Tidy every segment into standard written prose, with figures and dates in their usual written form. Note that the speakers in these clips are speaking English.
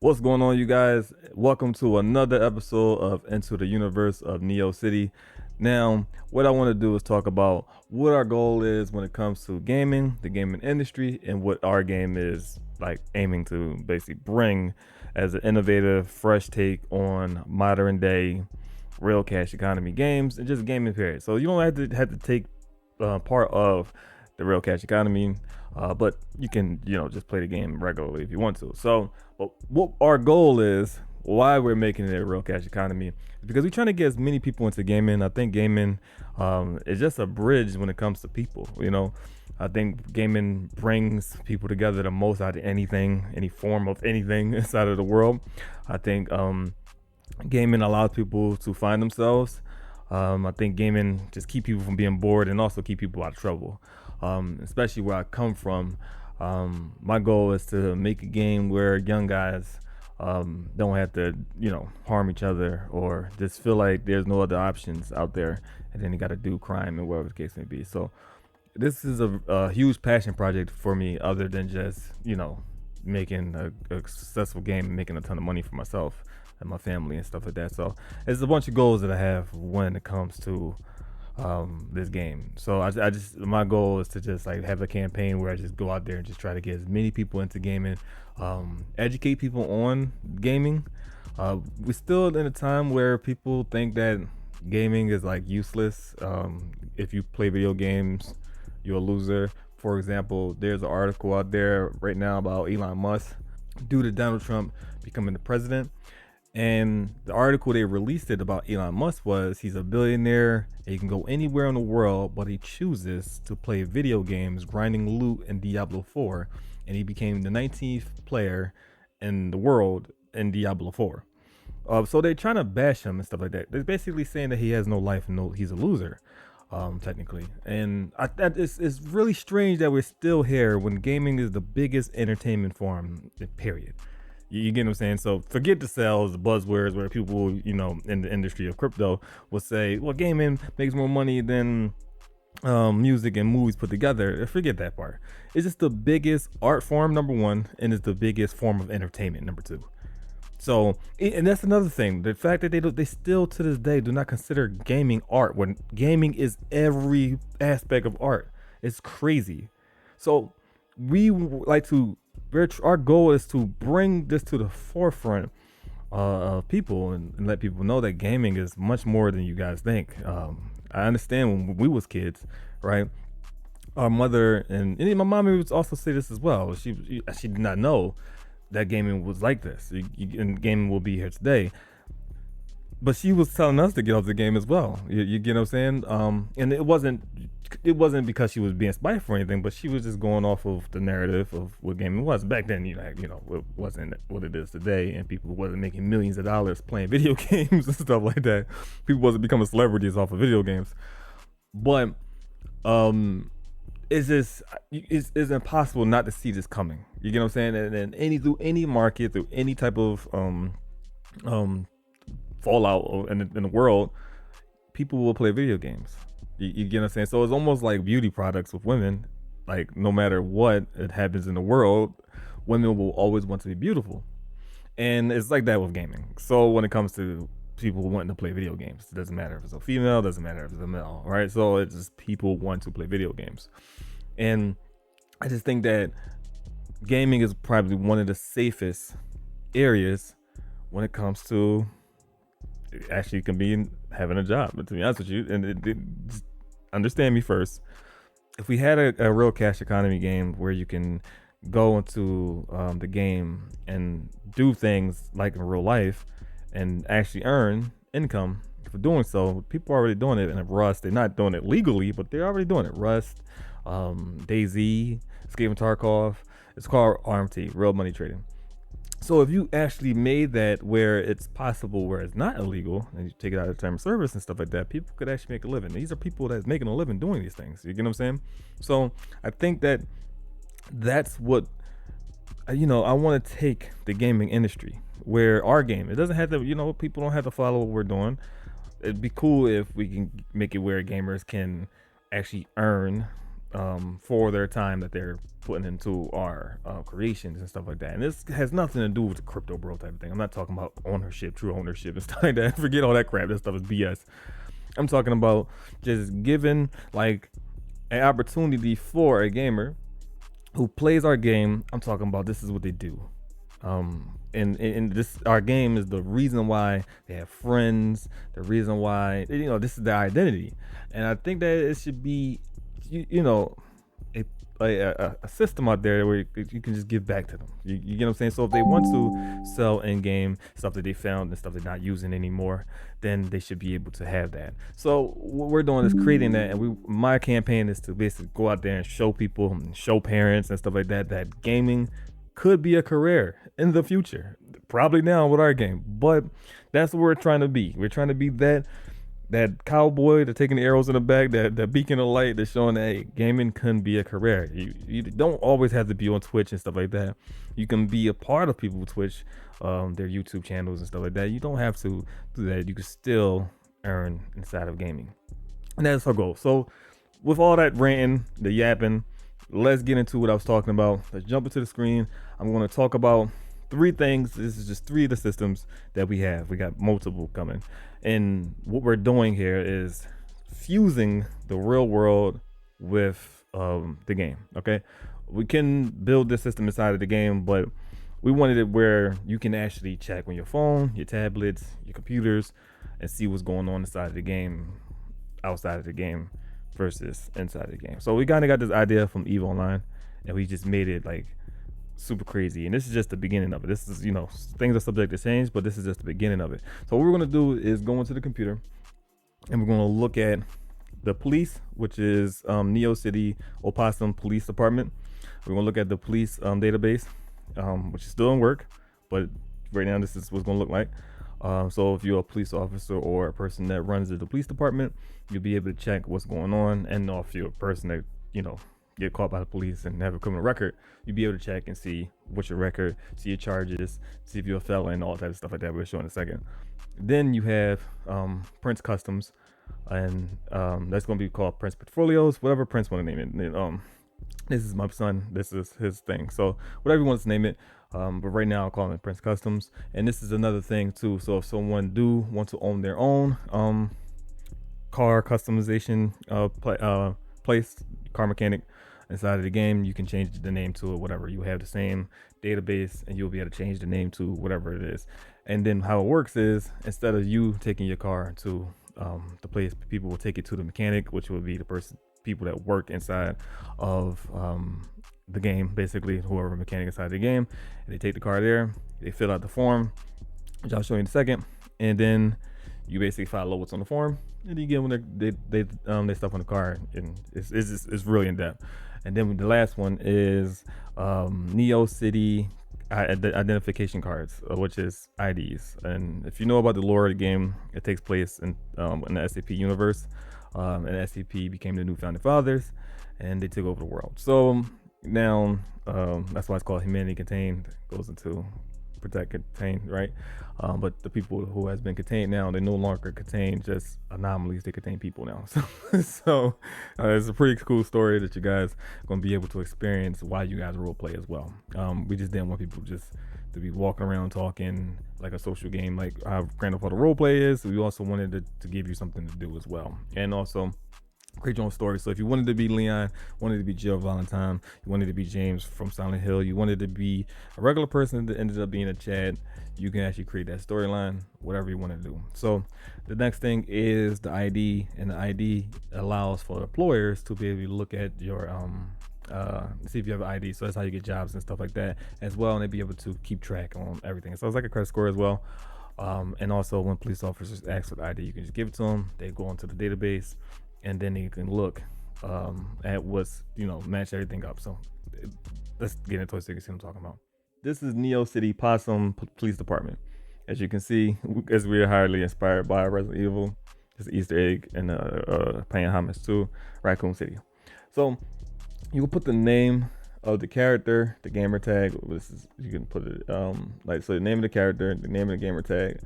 What's going on, you guys? Welcome to another episode of Into the Universe of NEOcity. Now, what I want to do is talk about what our goal is when it comes to gaming, the gaming industry, and what our game is like aiming to basically bring as an innovative, fresh take on modern day real cash economy games and just gaming period. So you don't have to take part of the real cash economy, but you can just play the game regularly if you want to. So but what our goal is, why we're making it a real cash economy, is because we're trying to get as many people into gaming. I think gaming is just a bridge when it comes to people. I think gaming brings people together the most out of anything, any form of anything inside of the world. I think gaming allows people to find themselves. I think gaming just keep people from being bored and also keep people out of trouble. Especially where I come from. My goal is to make a game where young guys don't have to, harm each other or just feel like there's no other options out there, and then you got to do crime and whatever the case may be. So this is a huge passion project for me, other than just making a successful game and making a ton of money for myself and my family and stuff like that. So it's a bunch of goals that I have when it comes to this game. So I just my goal is to just like have a campaign where I just go out there and just try to get as many people into gaming, educate people on gaming. We're still in a time where people think that gaming is like useless. If you play video games, you're a loser. For example, there's an article out there right now about Elon Musk due to Donald Trump becoming the president. And the article they released it about Elon Musk was he's a billionaire and he can go anywhere in the world, but he chooses to play video games, grinding loot in Diablo 4. And he became the 19th player in the world in Diablo 4. So they're trying to bash him and stuff like that. They're basically saying that he has no life and he's a loser, technically. And it's really strange that we're still here when gaming is the biggest entertainment form, period. You get what I'm saying? So forget the sales, the buzzwords where people, in the industry of crypto will say, well, gaming makes more money than music and movies put together. Forget that part. It's just the biggest art form, number one, and it's the biggest form of entertainment, number two. So, and that's another thing. The fact that they still to this day do not consider gaming art when gaming is every aspect of art. It's crazy. So we like to our goal is to bring this to the forefront of people and let people know that gaming is much more than you guys think. I understand when we was kids, right? Our mother and my mom would also say this as well. She did not know that gaming was like this, and gaming will be here today. But she was telling us to get off the game as well. You get what I'm saying? And it wasn't because she was being spiteful or anything, but she was just going off of the narrative of what gaming was back then. It wasn't what it is today, and people wasn't making millions of dollars playing video games and stuff like that. People wasn't becoming celebrities off of video games. But it's impossible not to see this coming. You get what I'm saying? And through any market, through any type of fallout in the world, people will play video games. You get what I'm saying? So it's almost like beauty products with women. Like no matter what it happens in the world, women will always want to be beautiful. And it's like that with gaming. So when it comes to people wanting to play video games, it doesn't matter if it's a female, doesn't matter if it's a male, right? So it's just people want to play video games. And I just think that gaming is probably one of the safest areas when it comes to actually can be having a job. But to be honest with you, and just understand me first, if we had a real cash economy game where you can go into the game and do things like in real life and actually earn income for doing so, people are already doing it in Rust. They're not doing it legally, but they're already doing it. Rust, DayZ, Escape from Tarkov. It's called RMT, real money trading. So if you actually made that where it's possible, where it's not illegal, and you take it out of term of service and stuff like that, people could actually make a living. These are people that's making a living doing these things. You get what I'm saying? So I think that's what, I want to take the gaming industry where our game, it doesn't have to, people don't have to follow what we're doing. It'd be cool if we can make it where gamers can actually earn for their time that they're putting into our creations and stuff like that. And this has nothing to do with the crypto bro type of thing. I'm not talking about ownership, true ownership and stuff like that. Forget all that crap. That stuff is BS. I'm talking about just giving like an opportunity for a gamer who plays our game. I'm talking about this is what they do. And this our game is the reason why they have friends, the reason why this is their identity. And I think that it should be a system out there where you can just give back to them. You get what I'm saying? So if they want to sell in-game stuff that they found and stuff they're not using anymore, then they should be able to have that. So what we're doing is creating that, and my campaign is to basically go out there and show people, and show parents and stuff like that gaming could be a career in the future. Probably now with our game, but that's what we're trying to be. We're trying to be that cowboy that's taking the arrows in the back, that beacon of light that's showing that hey, gaming can be a career. You don't always have to be on Twitch and stuff like that. You can be a part of people's Twitch, their YouTube channels and stuff like that. You don't have to do that. You can still earn inside of gaming, and that's our goal. So with all that ranting, the yapping, let's get into what I was talking about. Let's jump into the screen. I'm going to talk about 3 things. This is just 3 of the systems that we have. We got multiple coming. And what we're doing here is fusing the real world with the game. Okay. We can build this system inside of the game, but we wanted it where you can actually check on your phone, your tablets, your computers, and see what's going on inside of the game, outside of the game versus inside of the game. So we kind of got this idea from EVE Online, and we just made it like super crazy. And this is just the beginning of it. This is, things are subject to change, but this is just the beginning of it. So what we're going to do is go into the computer, and we're going to look at the police, which is NEOcity Opossum Police Department. We're going to look at the police database, which is still in work, but right now this is what's going to look like. So if you're a police officer or a person that runs the police department, you'll be able to check what's going on. And if you're a person that, get caught by the police and have a criminal record, you'll be able to check and see what's your record, see your charges, see if you're a felon, all type of stuff like that. We'll show in a second. Then you have Prince Customs, and that's going to be called Prince Portfolios, whatever Prince want to name it. This is my son. This is his thing. So whatever he wants to name it. But right now I'll call it Prince Customs. And this is another thing too. So if someone do want to own their own car customization place, car mechanic inside of the game, you can change the name to it, whatever. You have the same database and you'll be able to change the name to whatever it is. And then how it works is, instead of you taking your car to the place, people will take it to the mechanic, which will be the people that work inside of the game, basically whoever mechanic inside the game, and they take the car there, they fill out the form, which I'll show you in a second, and then you basically follow what's on the form, and you get when they stuff on the car, and it's really in depth. And then the last one is NEOcity identification cards, which is IDs. And if you know about the lore of the game, it takes place in the SCP universe, and SCP became the new founding fathers, and they took over the world. So now that's why it's called humanity contained, goes into protect, contain, right? But the people who has been contained now, they no longer contain just anomalies, they contain people now. So it's a pretty cool story that you guys are going to be able to experience while you guys role play as well. We just didn't want people just to be walking around talking like a social game, like how Grand Theft Auto role play is. We also wanted to give you something to do as well, and also create your own story. So if you wanted to be Leon, wanted to be Jill Valentine, you wanted to be James from Silent Hill, you wanted to be a regular person that ended up being a Chad, you can actually create that storyline, whatever you want to do. So the next thing is the ID, and the ID allows for employers to be able to look at your see if you have an ID. So that's how you get jobs and stuff like that as well, and they'd be able to keep track on everything. So it's like a credit score as well. And also when police officers ask for the ID, you can just give it to them, they go into the database, and then you can look at what's, match everything up. So let's get into it so you can see what I'm talking about. This is NEOcity Possum Police Department. As you can see, as we are highly inspired by Resident Evil, it's an Easter egg and paying homage to Raccoon City. So you will put the name of the character, the gamer tag. You can put it so the name of the character, the name of the gamer tag,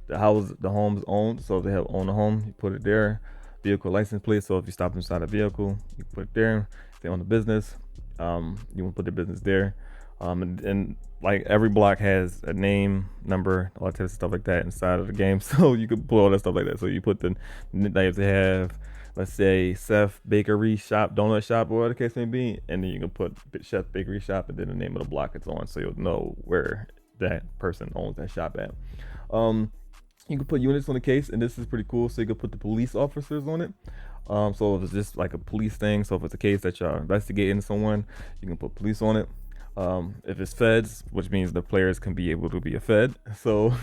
the house, the home is owned. So if they own a home, you put it there. Vehicle license plate. So if you stop inside a vehicle, you put it there. if they own a business, you want to put their business there. And like every block has a name, number, all that type of stuff like that inside of the game. So you could put all that stuff like that. So you put like if they have, let's say, Seth Bakery Shop, Donut Shop, or whatever the case may be, and then you can put Chef Bakery Shop and then the name of the block it's on, so you'll know where that person owns that shop at. You can put units on the case, and this is pretty cool. So you can put the police officers on it. So if it's just like a police thing, so if it's a case that you're investigating someone, you can put police on it. If it's feds, which means the players can be able to be a fed. So,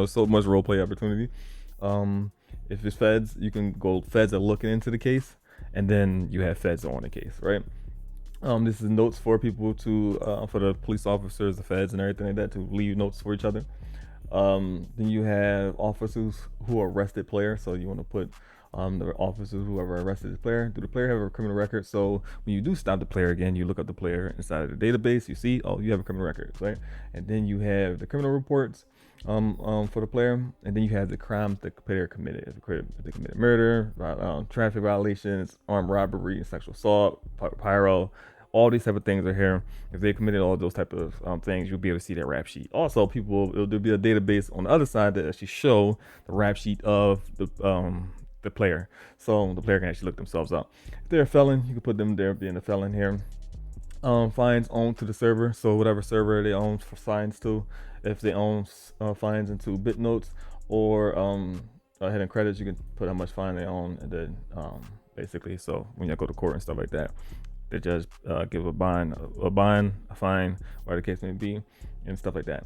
so much role play opportunity. If it's feds, you can go feds are looking into the case, and then you have feds on the case, right? This is notes for people for the police officers, the feds, and everything like that to leave notes for each other. Then you have officers who arrested players. So you want to put the officers who have arrested the player. Do the player have a criminal record? So when you do stop the player again, you look up the player inside of the database. You see, oh, you have a criminal record, right? And then you have the criminal reports for the player, and then you have the crimes the player committed. If they committed murder, traffic violations, armed robbery, sexual assault, pyro. All these type of things are here. If they committed all those type of things, you'll be able to see that rap sheet. Also, there'll be a database on the other side that actually show the rap sheet of the player, so the player can actually look themselves up. If they're a felon, you can put them there being a felon here. Fines owned to the server, so whatever server they own for fines to. If they own fines into bit notes or hidden credits, you can put how much fine they own, and then basically, so when you go to court and stuff like that, they just give a fine, whatever the case may be, and stuff like that.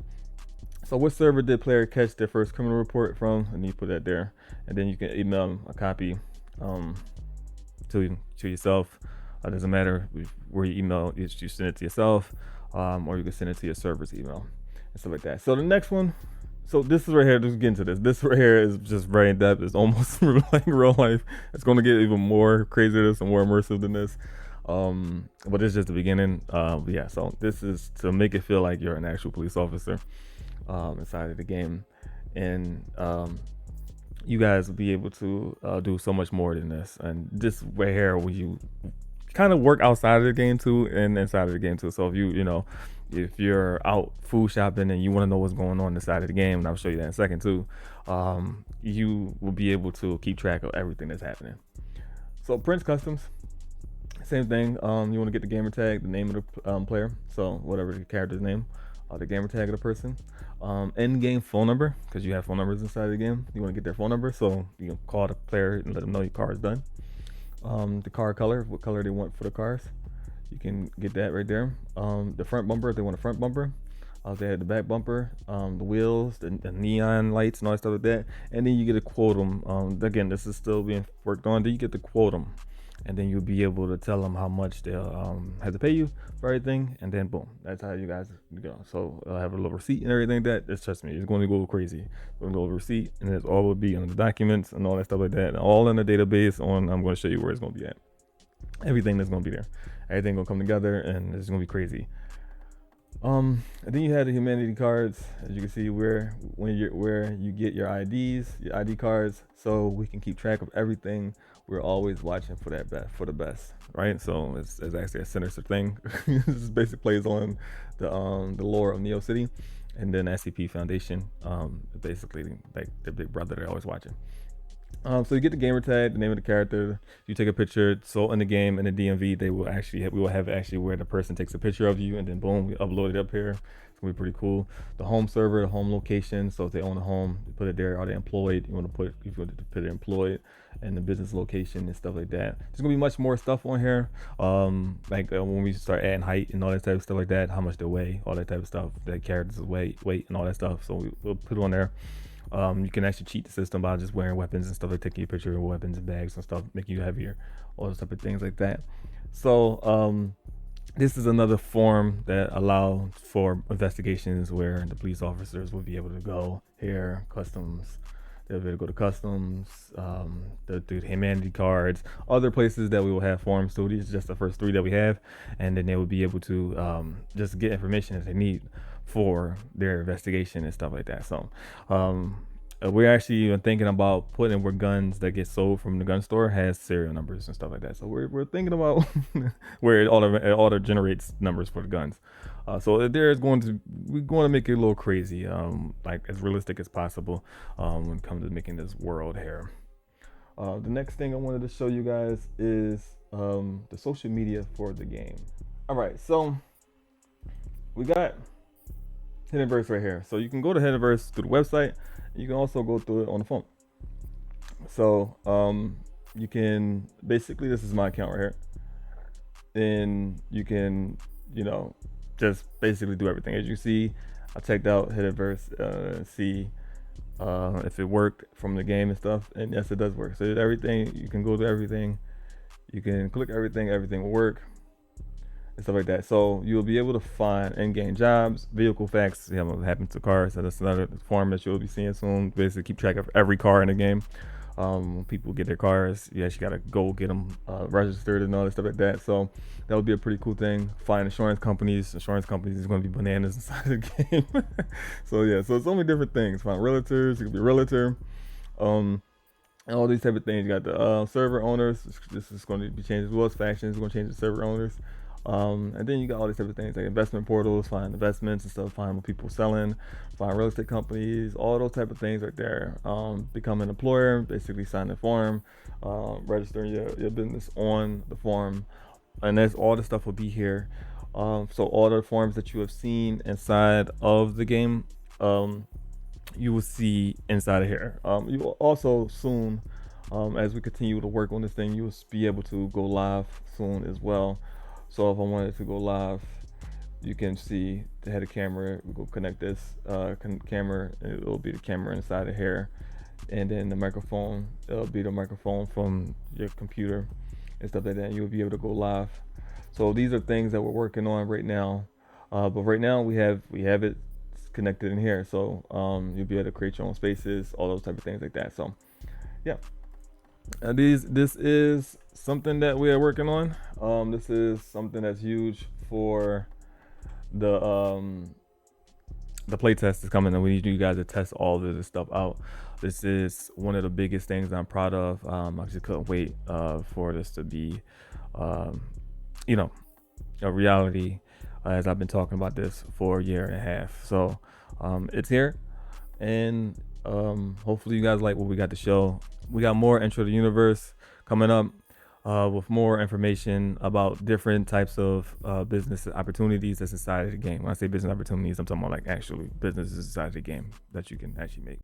So what server did player catch their first criminal report from? And you put that there, and then you can email them a copy to yourself. It doesn't matter where you email, you send it to yourself, or you can send it to your server's email and stuff like that. So the next one, so this is right here, just get into this. This right here is just very in depth. It's almost like real life. It's going to get even more crazier, some more immersive than this. But it's just the beginning. Yeah, so this is to make it feel like you're an actual police officer inside of the game, and you guys will be able to do so much more than this. And this right here, where you kind of work outside of the game too, and inside of the game too. So if you're out food shopping and you want to know what's going on inside of the game, and I'll show you that in a second too, you will be able to keep track of everything that's happening. So Prince Customs, same thing. You want to get the gamer tag, the name of the player, so whatever the character's name, the gamer tag of the person, end game phone number, because you have phone numbers inside of the game. You want to get their phone number, so you can call the player and let them know your car is done. The car color, what color they want for the cars, you can get that right there. The front bumper, if they want a front bumper. They had the back bumper, the wheels, the neon lights, and all that stuff like that. And then you get to quote them. Again, this is still being worked on. Then you get to quote them, and then you'll be able to tell them how much they'll have to pay you for everything. And then boom, that's how you guys go. So I'll have a little receipt and everything. Just trust me, it's going to go crazy. It's going to go receipt, and it's all will be on the documents and all that stuff like that, and all in the database. I'm going to show you where it's going to be at. Everything that's going to be there. Everything going to come together, and it's going to be crazy. And then you have the humanity cards, as you can see, where you get your IDs, your ID cards, so we can keep track of everything. We're always watching for the best, right? So it's actually a sinister thing. This basically plays on the lore of NEOcity, and then SCP Foundation, basically like the big brother they're always watching. So you get the gamer tag, the name of the character. You take a picture. So in the game, in the DMV, we will have where the person takes a picture of you, and then boom, we upload it up here. It's gonna be pretty cool. The home server, the home location. So if they own a home, you put it there. Are they employed? You want to put it employed, and the business location and stuff like that. There's gonna be much more stuff on here. When we start adding height and all that type of stuff like that, how much they weigh, all that type of stuff. The characters' weight, and all that stuff. So we'll put it on there. You can actually cheat the system by just wearing weapons and stuff, like taking a picture of weapons and bags and stuff, making you heavier, all those type of things like that. So this is another form that allows for investigations where the police officers will be able to go here, customs. They'll be able to go to customs, the humanity cards, other places that we will have forms. So these are just the first 3 that we have, and then they will be able to just get information that they need for their investigation and stuff like that. So we're actually even thinking about putting where guns that get sold from the gun store has serial numbers and stuff like that. So we're thinking about where it auto generates numbers for the guns. So there's we're going to make it a little crazy, like as realistic as possible when it comes to making this world here. The next thing I wanted to show you guys is the social media for the game. All right, so we got Hiddenverse right here. So you can go to Hiddenverse through the website. You can also go through it on the phone. So you can basically, this is my account right here, and you can just basically do everything. As you see, I checked out Hiddenverse, see if it worked from the game and stuff, and yes, it does work. So everything, you can go to everything, you can click everything will work and stuff like that. So you'll be able to find in-game jobs, vehicle facts, what happened to cars. So that's another form that you'll be seeing soon. Basically keep track of every car in the game. When people get their cars, you actually gotta go get them registered and all that stuff like that. So that would be a pretty cool thing. Find insurance companies is going to be bananas inside the game. So yeah, so it's so many different things. Find realtors, it could be a realtor, and all these type of things. You got the server owners. This is going to be changed as well as factions. We're going to change the server owners. And then you got all these type of things like investment portals, find investments and stuff, find what people selling, find real estate companies, all those type of things right there. Become an employer, basically sign the form, registering your business on the form, and that's all the stuff will be here. So all the forms that you have seen inside of the game, you will see inside of here. You will also soon, as we continue to work on this thing, you will be able to go live soon as well. So if I wanted to go live, you can see the head of camera. We go connect this camera, and it will be the camera inside of here, and then the microphone. It'll be the microphone from your computer and stuff like that. And you'll be able to go live. So these are things that we're working on right now. But right now we have it connected in here. So you'll be able to create your own spaces, all those type of things like that. So yeah. This is something that we are working on. This is something that's huge for the play test is coming, and we need you guys to test all of this stuff out. This is one of the biggest things I'm proud of. I just couldn't wait for this to be a reality, as I've been talking about this for a year and a half. So it's here, and hopefully you guys like what we got to show. We got more Intro to the Universe coming up with more information about different types of business opportunities that's inside of the game. When I say business opportunities, I'm talking about like actually businesses inside of the game that you can actually make.